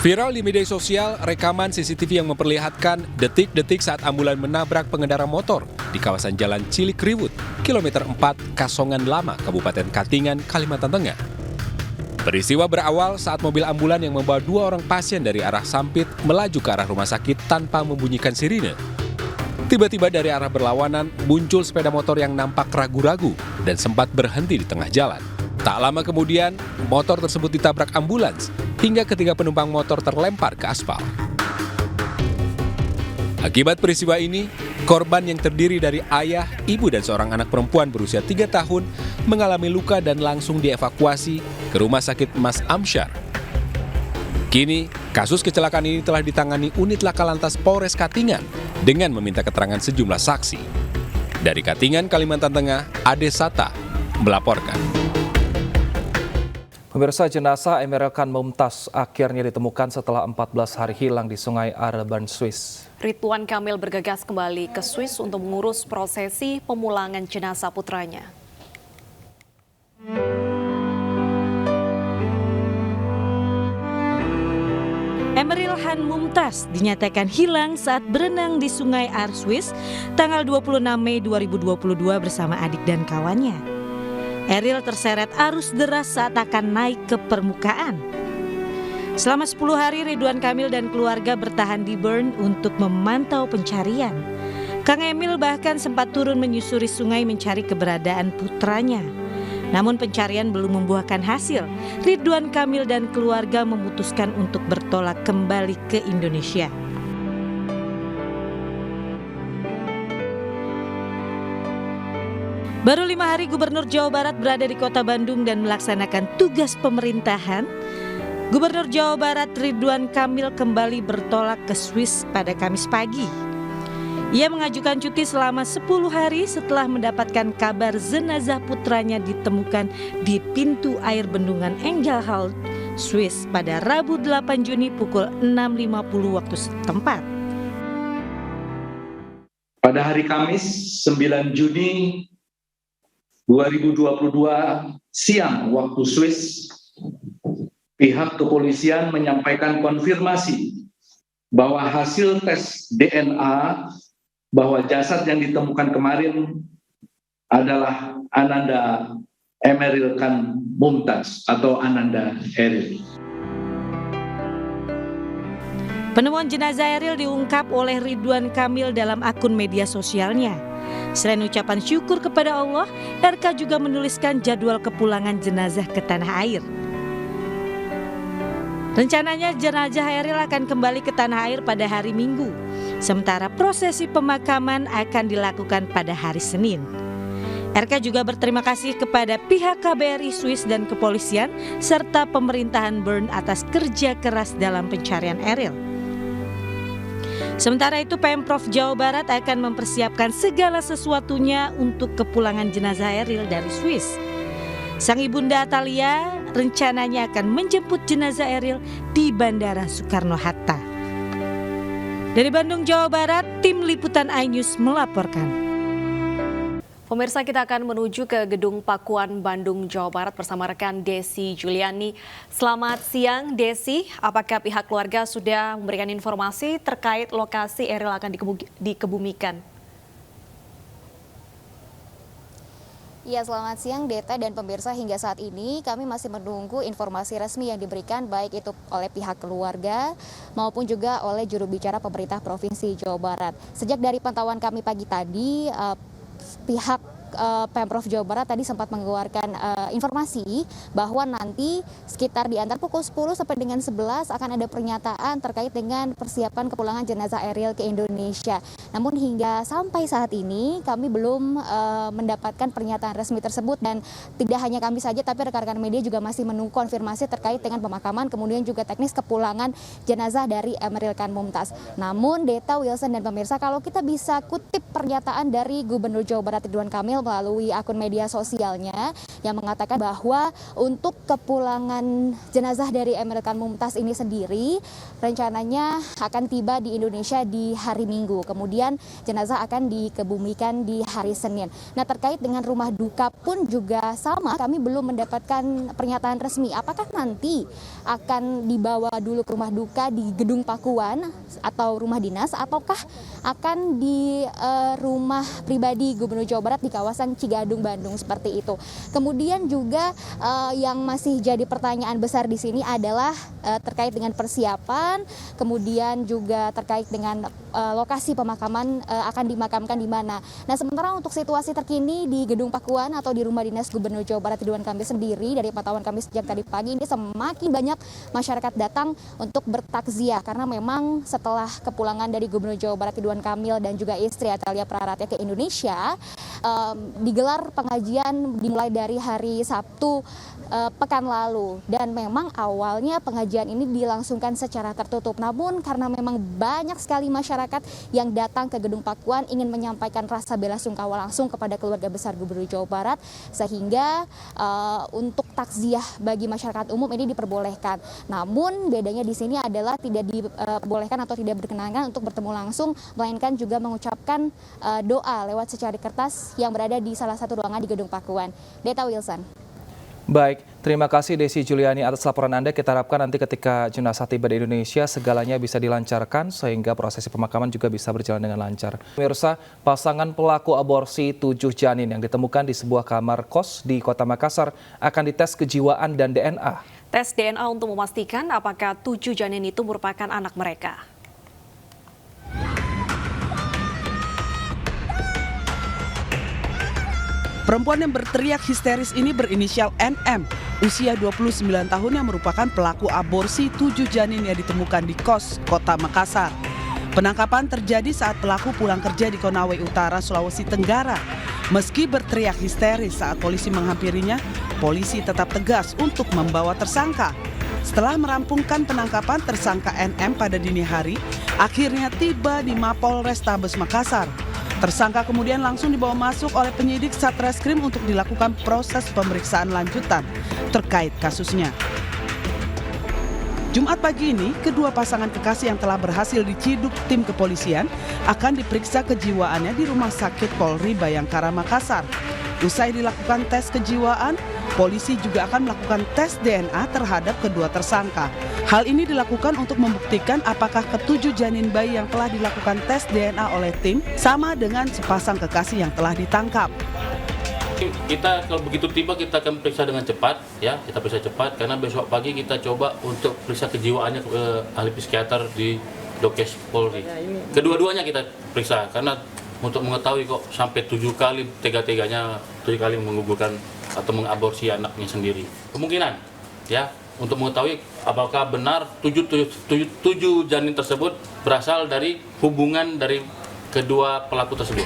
Viral di media sosial rekaman CCTV yang memperlihatkan detik-detik saat ambulan menabrak pengendara motor di kawasan Jalan Cilikriwut, kilometer 4 Kasongan Lama, Kabupaten Katingan, Kalimantan Tengah. Peristiwa berawal saat mobil ambulan yang membawa 2 orang pasien dari arah Sampit melaju ke arah rumah sakit tanpa membunyikan sirine. Tiba-tiba dari arah berlawanan muncul sepeda motor yang nampak ragu-ragu dan sempat berhenti di tengah jalan. Tak lama kemudian, motor tersebut ditabrak ambulans hingga ketiga penumpang motor terlempar ke aspal. Akibat peristiwa ini, korban yang terdiri dari ayah, ibu, dan seorang anak perempuan berusia 3 tahun mengalami luka dan langsung dievakuasi ke Rumah Sakit Mas Amsyar. Kini, kasus kecelakaan ini telah ditangani unit Laka Lantas Polres Katingan dengan meminta keterangan sejumlah saksi. Dari Katingan, Kalimantan Tengah, Ade Sata melaporkan. Pemirsa, jenazah Emeril Khan Mumtaz akhirnya ditemukan setelah 14 hari hilang di Sungai Areban, Swiss. Ridwan Kamil bergegas kembali ke Swiss untuk mengurus prosesi pemulangan jenazah putranya. Emeril Khan Mumtaz dinyatakan hilang saat berenang di Sungai Air Swiss tanggal 26 Mei 2022 bersama adik dan kawannya. Eril terseret arus deras saat akan naik ke permukaan. Selama 10 hari Ridwan Kamil dan keluarga bertahan di Bern untuk memantau pencarian. Kang Emil bahkan sempat turun menyusuri sungai mencari keberadaan putranya. Namun pencarian belum membuahkan hasil. Ridwan Kamil dan keluarga memutuskan untuk bertolak kembali ke Indonesia. Baru 5 hari Gubernur Jawa Barat berada di Kota Bandung dan melaksanakan tugas pemerintahan, Gubernur Jawa Barat Ridwan Kamil kembali bertolak ke Swiss pada Kamis pagi. Ia mengajukan cuti selama 10 hari setelah mendapatkan kabar jenazah putranya ditemukan di pintu air bendungan Engelhalt, Swiss pada Rabu 8 Juni pukul 6.50 waktu setempat. Pada hari Kamis 9 Juni 2022 siang waktu Swiss, pihak kepolisian menyampaikan konfirmasi bahwa hasil tes DNA bahwa jasad yang ditemukan kemarin adalah Ananda Emeril Khan Mumtaz atau Ananda Eril. Penemuan jenazah Eril diungkap oleh Ridwan Kamil dalam akun media sosialnya. Selain ucapan syukur kepada Allah, RK juga menuliskan jadwal kepulangan jenazah ke tanah air. Rencananya jenazah Eril akan kembali ke tanah air pada hari Minggu, sementara prosesi pemakaman akan dilakukan pada hari Senin. RK juga berterima kasih kepada pihak KBRI Swiss dan kepolisian serta pemerintahan Bern atas kerja keras dalam pencarian Eril. Sementara itu Pemprov Jawa Barat akan mempersiapkan segala sesuatunya untuk kepulangan jenazah Eril dari Swiss. Sang ibunda Atalia rencananya akan menjemput jenazah Eril di Bandara Soekarno-Hatta. Dari Bandung, Jawa Barat, tim liputan iNews melaporkan. Pemirsa, kita akan menuju ke Gedung Pakuan Bandung, Jawa Barat bersama rekan Desi Juliani. Selamat siang Desi, apakah pihak keluarga sudah memberikan informasi terkait lokasi Eril akan dikebumikan? Ya, selamat siang Deta dan pemirsa. Hingga saat ini kami masih menunggu informasi resmi yang diberikan baik itu oleh pihak keluarga maupun juga oleh juru bicara pemerintah Provinsi Jawa Barat. Sejak dari pantauan kami pagi tadi, pihak Pemprov Jawa Barat tadi sempat mengeluarkan informasi bahwa nanti sekitar di antara pukul 10 sampai dengan 11 akan ada pernyataan terkait dengan persiapan kepulangan jenazah Eril ke Indonesia. Namun hingga sampai saat ini kami belum mendapatkan pernyataan resmi tersebut, dan tidak hanya kami saja tapi rekan-rekan media juga masih menunggu konfirmasi terkait dengan pemakaman kemudian juga teknis kepulangan jenazah dari Emeril Khan Mumtaz. Namun Deta, Wilson, dan pemirsa, kalau kita bisa kutip pernyataan dari Gubernur Jawa Barat Ridwan Kamil melalui akun media sosialnya yang mengatakan bahwa untuk kepulangan jenazah dari Emeril Khan Mumtaz ini sendiri rencananya akan tiba di Indonesia di hari Minggu. Kemudian jenazah akan dikebumikan di hari Senin. Nah, terkait dengan rumah duka pun juga sama, kami belum mendapatkan pernyataan resmi apakah nanti akan dibawa dulu ke rumah duka di Gedung Pakuan atau rumah dinas, ataukah akan di rumah pribadi Gubernur Jawa Barat di kawasan Cigadung, Bandung, seperti itu. Kemudian juga yang masih jadi pertanyaan besar di sini adalah terkait dengan persiapan, kemudian juga terkait dengan lokasi pemakaman akan dimakamkan di mana. Nah, sementara untuk situasi terkini di Gedung Pakuan atau di rumah dinas Gubernur Jawa Barat Ridwan Kamil sendiri, dari pantauan kami sejak tadi pagi ini semakin banyak masyarakat datang untuk bertakziah karena memang setelah kepulangan dari Gubernur Jawa Barat Ridwan Kamil dan juga istri Atalia Praratya ke Indonesia, digelar pengajian dimulai dari hari Sabtu pekan lalu, dan memang awalnya pengajian ini dilangsungkan secara tertutup, namun karena memang banyak sekali masyarakat yang datang ke Gedung Pakuan ingin menyampaikan rasa belasungkawa langsung kepada keluarga besar Gubernur Jawa Barat, sehingga untuk takziah bagi masyarakat umum ini diperbolehkan. Namun bedanya di sini adalah tidak dibolehkan atau tidak berkenan untuk bertemu langsung, melainkan juga mengucapkan doa lewat secari kertas yang berada di salah satu ruangan di Gedung Pakuan. Deta Wilson. Baik, terima kasih Desi Juliani atas laporan Anda. Kita harapkan nanti ketika jenazah tiba di Indonesia segalanya bisa dilancarkan sehingga prosesi pemakaman juga bisa berjalan dengan lancar. Pemirsa, pasangan pelaku aborsi 7 janin yang ditemukan di sebuah kamar kos di Kota Makassar akan dites kejiwaan dan DNA. Tes DNA untuk memastikan apakah 7 janin itu merupakan anak mereka. Perempuan yang berteriak histeris ini berinisial NM, usia 29 tahun yang merupakan pelaku aborsi 7 janin yang ditemukan di kos Kota Makassar. Penangkapan terjadi saat pelaku pulang kerja di Konawe Utara, Sulawesi Tenggara. Meski berteriak histeris saat polisi menghampirinya, polisi tetap tegas untuk membawa tersangka. Setelah merampungkan penangkapan tersangka NM pada dini hari, akhirnya tiba di Mapolrestabes Makassar. Tersangka kemudian langsung dibawa masuk oleh penyidik Satreskrim untuk dilakukan proses pemeriksaan lanjutan terkait kasusnya. Jumat pagi ini, kedua pasangan kekasih yang telah berhasil diciduk tim kepolisian akan diperiksa kejiwaannya di Rumah Sakit Polri Bayangkara Makassar. Usai dilakukan tes kejiwaan, polisi juga akan melakukan tes DNA terhadap kedua tersangka. Hal ini dilakukan untuk membuktikan apakah ketujuh janin bayi yang telah dilakukan tes DNA oleh tim sama dengan sepasang kekasih yang telah ditangkap. Kita kalau begitu tiba kita akan periksa dengan cepat, ya kita periksa cepat karena besok pagi kita coba untuk periksa kejiwaannya ke ahli psikiater di Dokes Polri. Kedua-duanya kita periksa karena untuk mengetahui kok sampai 7 kali tega-teganya 7 kali menggugurkan atau mengaborsi anaknya sendiri. Kemungkinan, ya. Untuk mengetahui apakah benar 7 janin tersebut berasal dari hubungan dari kedua pelaku tersebut.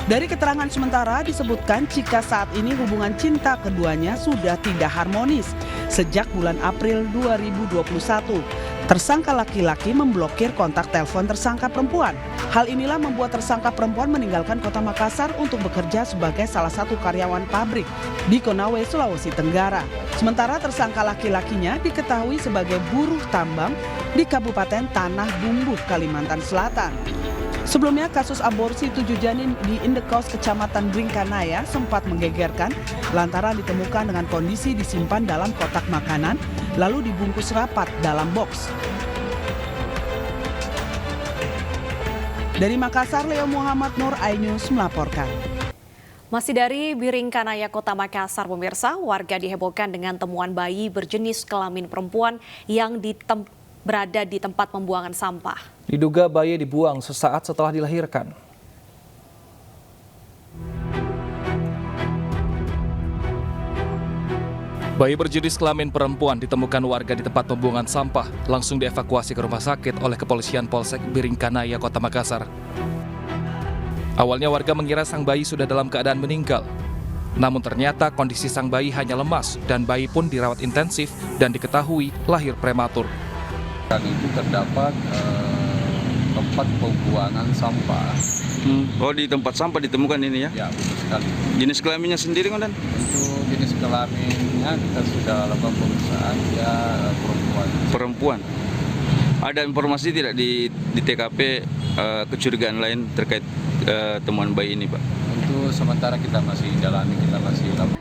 Dari keterangan sementara disebutkan jika saat ini hubungan cinta keduanya sudah tidak harmonis sejak bulan April 2021. Tersangka laki-laki memblokir kontak telepon tersangka perempuan. Hal inilah membuat tersangka perempuan meninggalkan Kota Makassar untuk bekerja sebagai salah satu karyawan pabrik di Konawe, Sulawesi Tenggara. Sementara tersangka laki-lakinya diketahui sebagai buruh tambang di Kabupaten Tanah Bumbu, Kalimantan Selatan. Sebelumnya kasus aborsi 7 janin di Indekos Kecamatan Bringkanaya sempat menggegerkan lantaran ditemukan dengan kondisi disimpan dalam kotak makanan lalu dibungkus rapat dalam box. Dari Makassar, Leo Muhammad Nur, iNews melaporkan. Masih dari Biringkanaya, Kota Makassar, pemirsa, warga dihebohkan dengan temuan bayi berjenis kelamin perempuan yang berada di tempat pembuangan sampah. Diduga bayi dibuang sesaat setelah dilahirkan. Bayi berjenis kelamin perempuan ditemukan warga di tempat pembuangan sampah, langsung dievakuasi ke rumah sakit oleh kepolisian Polsek Biringkanaya, Kota Makassar. Awalnya warga mengira sang bayi sudah dalam keadaan meninggal. Namun ternyata kondisi sang bayi hanya lemas dan bayi pun dirawat intensif dan diketahui lahir prematur. Dan itu terdapat tempat pembuangan sampah. Oh, di tempat sampah ditemukan ini ya? Ya, betul sekali. Jenis kelaminnya sendiri, Komandan? Untuk jenis kelaminnya kita sudah lakukan pemeriksaan, ya perempuan. Perempuan. Ada informasi tidak di TKP kecurigaan lain terkait temuan bayi ini, Pak? Untuk sementara kita masih dalami, kita masih lakukan.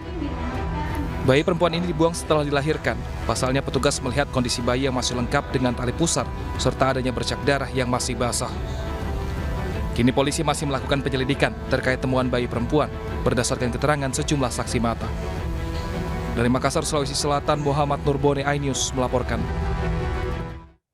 Bayi perempuan ini dibuang setelah dilahirkan. Pasalnya petugas melihat kondisi bayi yang masih lengkap dengan tali pusar, serta adanya bercak darah yang masih basah. Kini polisi masih melakukan penyelidikan terkait temuan bayi perempuan berdasarkan keterangan sejumlah saksi mata. Dari Makassar, Sulawesi Selatan, Muhammad Nurbone, iNews melaporkan.